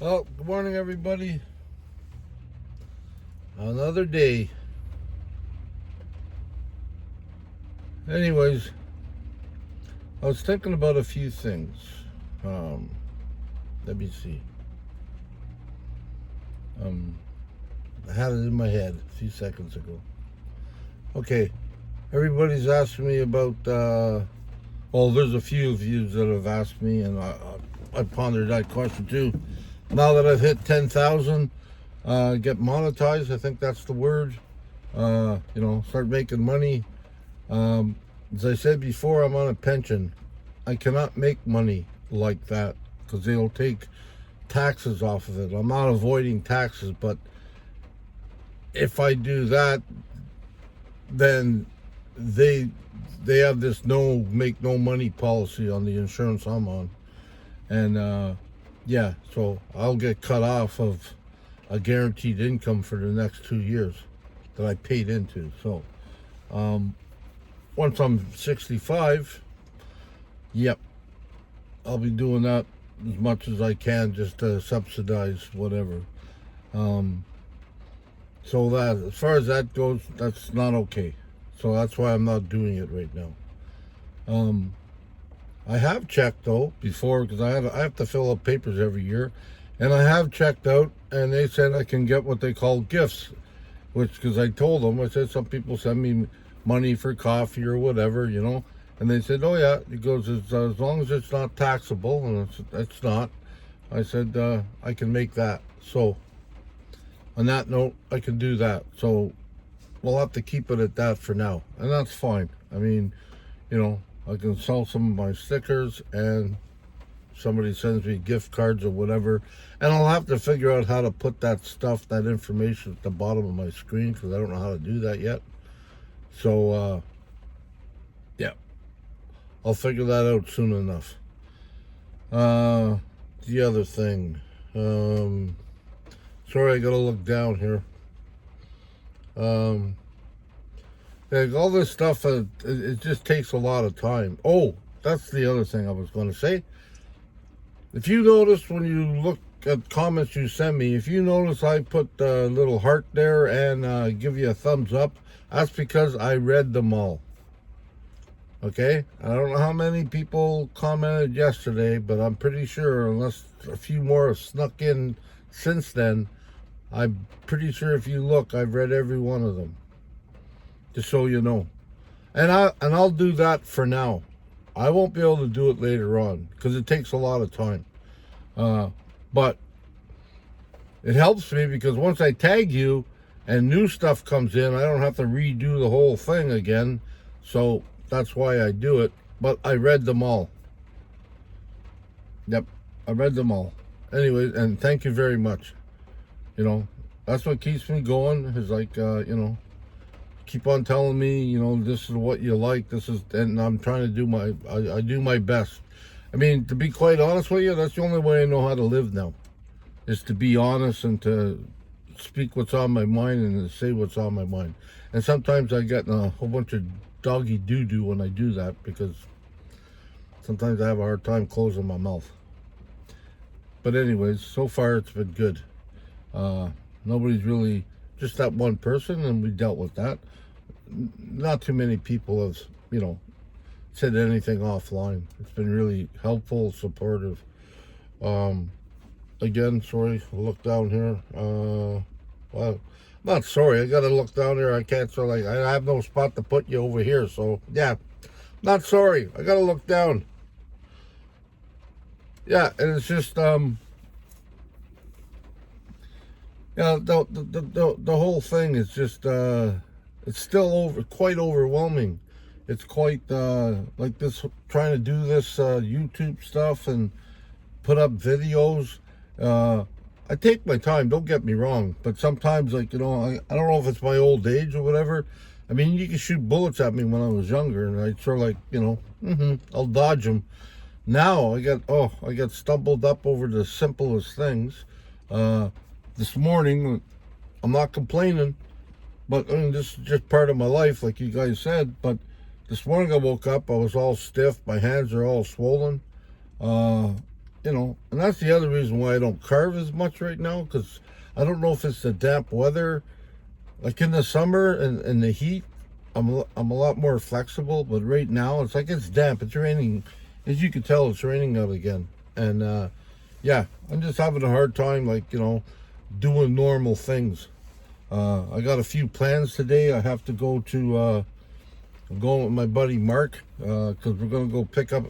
Well, good morning, everybody. Another day. Anyways, I was thinking about a few things. Let me see. I had it in my head a few seconds ago. Okay, everybody's asking me about. Well, there's a few of you that have asked me, and I pondered that question too. Now that I've hit 10,000, get monetized. I think that's the word. Start making money. As I said before, I'm on a pension. I cannot make money like that because they'll take taxes off of it. I'm not avoiding taxes, but if I do that, then they have this make no money policy on the insurance I'm on, and so I'll get cut off of a guaranteed income for the next 2 years that I paid into. So once I'm 65, yep, I'll be doing that as much as I can just to subsidize whatever. So that, as far as that goes, that's not okay. So that's why I'm not doing it right now. I have checked though before, because I have to fill out papers every year, and I have checked out, and they said I can get what they call gifts, which, because I told them, I said some people send me money for coffee or whatever, and they said, oh yeah, it goes as long as it's not taxable, and it's not. I said I can make that. So on that note, I can do that. So we'll have to keep it at that for now, and that's fine. I mean, I can sell some of my stickers, and somebody sends me gift cards or whatever, and I'll have to figure out how to put that information at the bottom of my screen, because I don't know how to do that yet. So yeah, I'll figure that out soon enough. The other thing, sorry, I gotta look down here. All this stuff, it just takes a lot of time. Oh, that's the other thing I was going to say. If you notice when you look at comments you send me, if you notice I put a little heart there and give you a thumbs up, that's because I read them all. Okay? I don't know how many people commented yesterday, but I'm pretty sure, unless a few more have snuck in since then, I'm pretty sure if you look, I've read every one of them. Just so you know. And I'll do that for now. I won't be able to do it later on because it takes a lot of time. But it helps me because once I tag you and new stuff comes in, I don't have to redo the whole thing again. So that's why I do it. But I read them all. Yep, I read them all. Anyways, and thank you very much. That's what keeps me going, is like, keep on telling me, this is what you like, and I'm trying to do I do my best. I mean, to be quite honest with you, that's the only way I know how to live now, is to be honest and to speak what's on my mind and to say what's on my mind. And sometimes I get a whole bunch of doggy doo-doo when I do that, because sometimes I have a hard time closing my mouth. But anyways, so far it's been good. Nobody's really, just that one person, and we dealt with that. Not too many people have, said anything offline. It's been really helpful, supportive. Again, sorry, look down here. Well, not sorry, I gotta look down here. I can't, so I have no spot to put you over here. So yeah, not sorry. I gotta look down. Yeah, and it's just the whole thing is just it's still quite overwhelming. It's quite like this, trying to do this YouTube stuff and put up videos. I take my time, don't get me wrong, but sometimes, I don't know if it's my old age or whatever. I mean, you can shoot bullets at me when I was younger, and I sort of I'll dodge them. Now I got stumbled up over the simplest things. This morning, I'm not complaining, but this is just part of my life, like you guys said. But this morning I woke up, I was all stiff, my hands are all swollen, and that's the other reason why I don't carve as much right now, because I don't know if it's the damp weather. Like in the summer and the heat, I'm a lot more flexible, but right now it's like it's damp. It's raining. As you can tell, it's raining out again. And yeah, I'm just having a hard time, like, doing normal things. I got a few plans today. I have to go to, I'm going with my buddy Mark, because we're going to go pick up,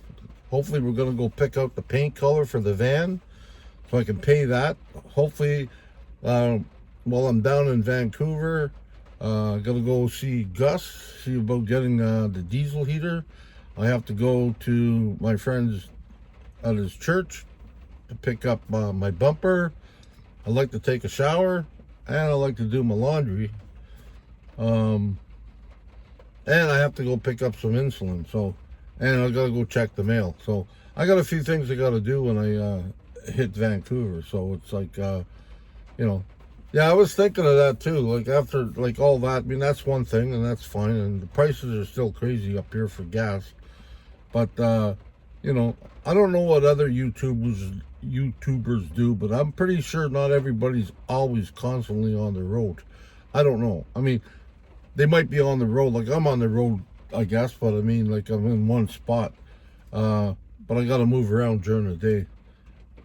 hopefully we're going to go pick out the paint color for the van so I can pay that. Hopefully, while I'm down in Vancouver, I got to go see Gus, see about getting the diesel heater. I have to go to my friend's at his church to pick up my bumper. I like to take a shower, and I like to do my laundry. And I have to go pick up some insulin. So, and I got to go check the mail. So I got a few things I got to do when I hit Vancouver. So it's like, yeah, I was thinking of that too. Like after like all that, I mean, that's one thing, and that's fine. And the prices are still crazy up here for gas. But I don't know what other YouTubers do, but I'm pretty sure not everybody's always constantly on the road. I don't know. I mean, they might be on the road, like I'm on the road, I guess, but I mean, like I'm in one spot. But I got to move around during the day.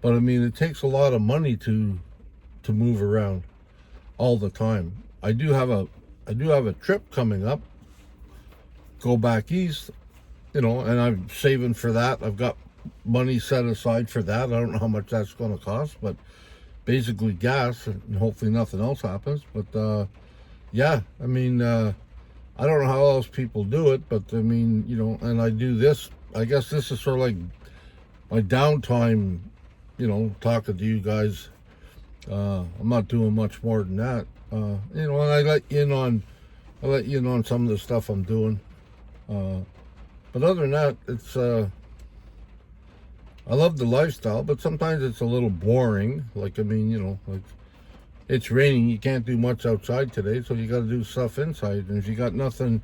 But I mean, it takes a lot of money to move around all the time. I do have a trip coming up. Go back east, and I'm saving for that. I've got money set aside for that. I don't know how much that's going to cost, but basically gas, and hopefully nothing else happens. But yeah, I mean, I don't know how else people do it, but I mean, and I do this. I guess this is sort of like my downtime, talking to you guys. I'm not doing much more than that. And I let you in on some of the stuff I'm doing. But other than that, it's I love the lifestyle, but sometimes it's a little boring. Like, I mean, like it's raining, you can't do much outside today, so you got to do stuff inside. And if you got nothing,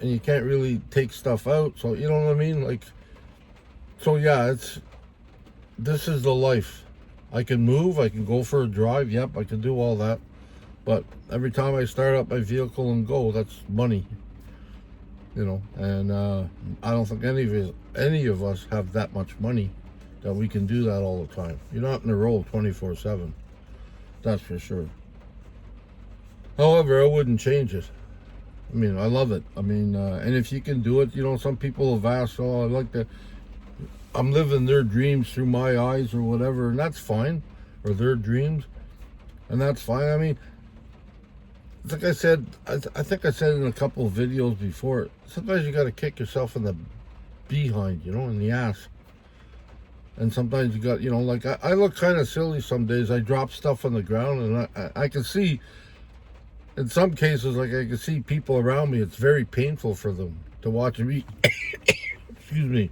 and you can't really take stuff out, so you know what I mean? Like, so yeah, this is the life. I can move, I can go for a drive, yep, I can do all that. But every time I start up my vehicle and go, that's money. And I don't think any of us have that much money that we can do that all the time. You're not in the road 24/7. That's for sure. However, I wouldn't change it. I mean, I love it. I mean, and if you can do it, some people have asked, I like to, I'm living their dreams through my eyes or whatever, and that's fine. Or their dreams, and that's fine. I mean, like I said, I think I said in a couple of videos before, sometimes you got to kick yourself in the behind, in the ass. And sometimes you got, like I look kind of silly some days. I drop stuff on the ground, and I can see, in some cases, like I can see people around me, it's very painful for them to watch me, excuse me,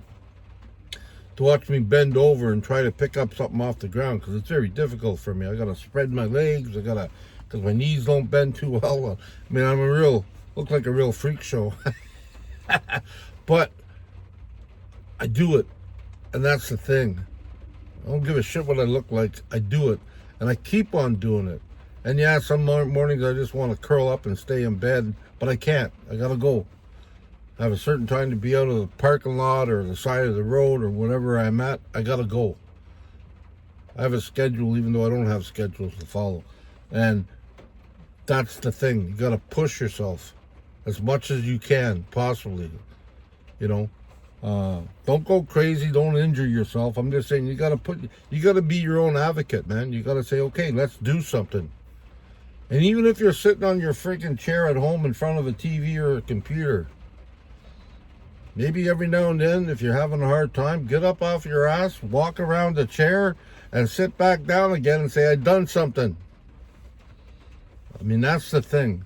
to watch me bend over and try to pick up something off the ground, because it's very difficult for me. I got to spread my legs, because my knees don't bend too well. I mean, look like a real freak show. But I do it. And that's the thing. I don't give a shit what I look like. I do it. And I keep on doing it. And yeah, some mornings I just want to curl up and stay in bed. But I can't. I got to go. I have a certain time to be out of the parking lot or the side of the road or whatever I'm at. I got to go. I have a schedule, even though I don't have schedules to follow. And that's the thing. You got to push yourself as much as you can, possibly. Don't go crazy. Don't injure yourself. I'm just saying you got to be your own advocate, man. You got to say, okay, let's do something. And even if you're sitting on your freaking chair at home in front of a TV or a computer, maybe every now and then, if you're having a hard time, get up off your ass, walk around the chair, and sit back down again and say, I've done something. I mean, that's the thing.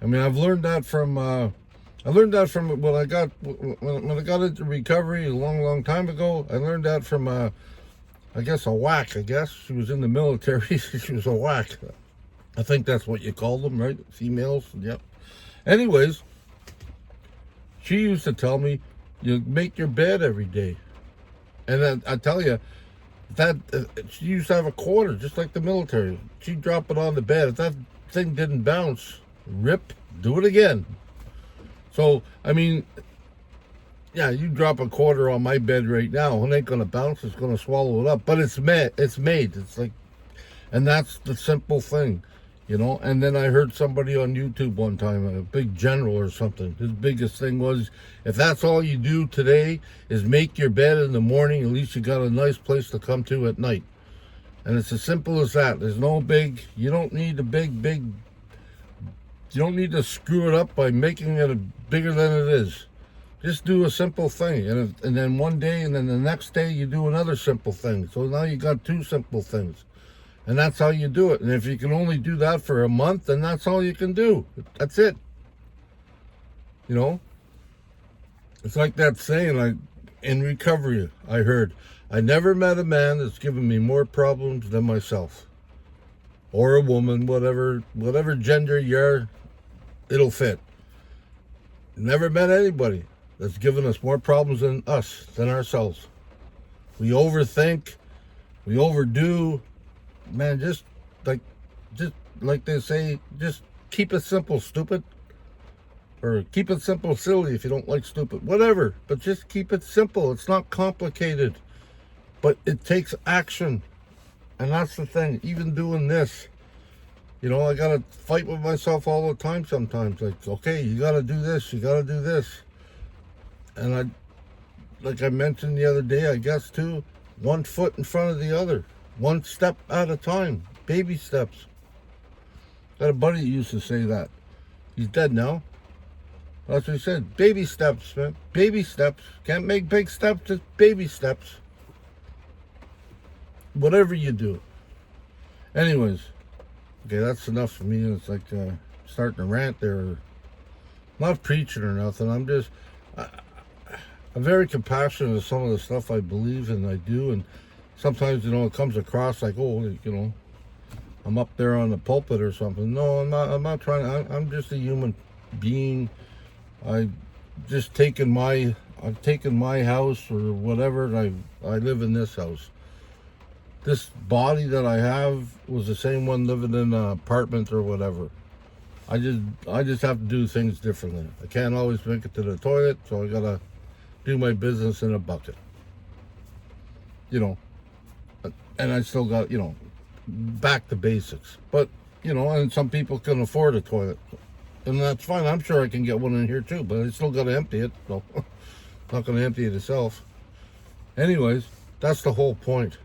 I mean, I've learned that from when I got into recovery a long time ago. I learned that from a whack. I guess she was in the military. She was a whack. I think that's what you call them, right? Females. Yep. Anyways, she used to tell me, you make your bed every day. And I tell you, She used to have a quarter, just like the military. She'd drop it on the bed. If that thing didn't bounce, rip, do it again. So, I mean, yeah, you drop a quarter on my bed right now, it ain't gonna bounce. It's gonna swallow it up. But it's made. It's made. It's like, and that's the simple thing, you know. And then I heard somebody on YouTube one time, a big general or something. His biggest thing was, if that's all you do today is make your bed in the morning, at least you got a nice place to come to at night. And it's as simple as that. There's no big. You don't need a big. You don't need to screw it up by making it bigger than it is. Just do a simple thing, and then one day, and then the next day, you do another simple thing. So now you got two simple things, and that's how you do it. And if you can only do that for a month, then that's all you can do. That's it. You know, it's like that saying, like in recovery, I heard, I never met a man that's given me more problems than myself, or a woman, whatever gender you're, it'll fit. Never met anybody that's given us more problems than ourselves. We overthink, we overdo. Man, just like they say, just keep it simple, stupid. Or keep it simple, silly, if you don't like stupid. Whatever, but just keep it simple. It's not complicated, but it takes action. And that's the thing, even doing this. You know, I gotta fight with myself all the time sometimes. Like, okay, you gotta do this, you gotta do this. And like I mentioned the other day, I guess too, one foot in front of the other. One step at a time. Baby steps. Got a buddy that used to say that. He's dead now. That's what he said. Baby steps, man. Baby steps. Can't make big steps, just baby steps. Whatever you do. Anyways. Okay, that's enough for me. It's like starting to rant there. I'm not preaching or nothing. I'm very compassionate of some of the stuff I believe and I do. And sometimes, you know, it comes across like, oh, you know, I'm up there on the pulpit or something. No, I'm not trying to. I'm just a human being. I've taken my house or whatever, and I live in this house. This body that I have was the same one living in an apartment or whatever. I just have to do things differently. I can't always make it to the toilet, so I gotta do my business in a bucket. You know, and I still got, you know, back to basics. But, you know, and some people can afford a toilet, and that's fine. I'm sure I can get one in here too, but I still gotta empty it, so not gonna empty it itself. Anyways, that's the whole point.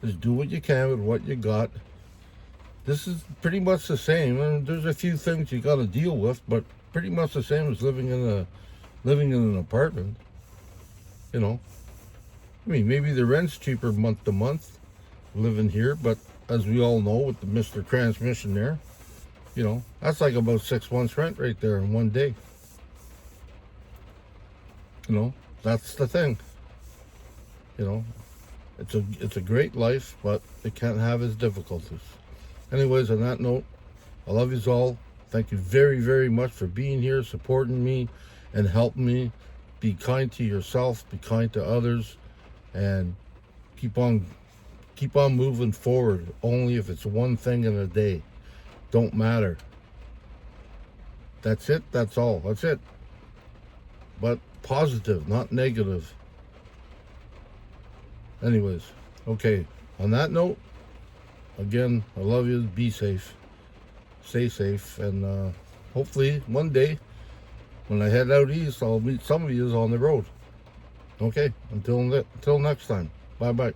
Just do what you can with what you got. This is pretty much the same. And there's a few things you got to deal with, but pretty much the same as living in an apartment. You know, I mean, maybe the rent's cheaper month to month living here, but as we all know, with the Mr. Transmission there, you know, that's like about 6 months rent right there in one day. You know, that's the thing. You know. It's a great life, but it can't have its difficulties. Anyways, on that note, I love you all. Thank you very, very much for being here, supporting me, and helping me. Be kind to yourself, be kind to others, and keep on moving forward. Only if it's one thing in a day. Don't matter. That's it. That's all. That's it. But positive, not negative. Anyways, okay, on that note, again, I love you. Be safe. Stay safe. And hopefully one day when I head out east, I'll meet some of you on the road. Okay, until next time. Bye-bye.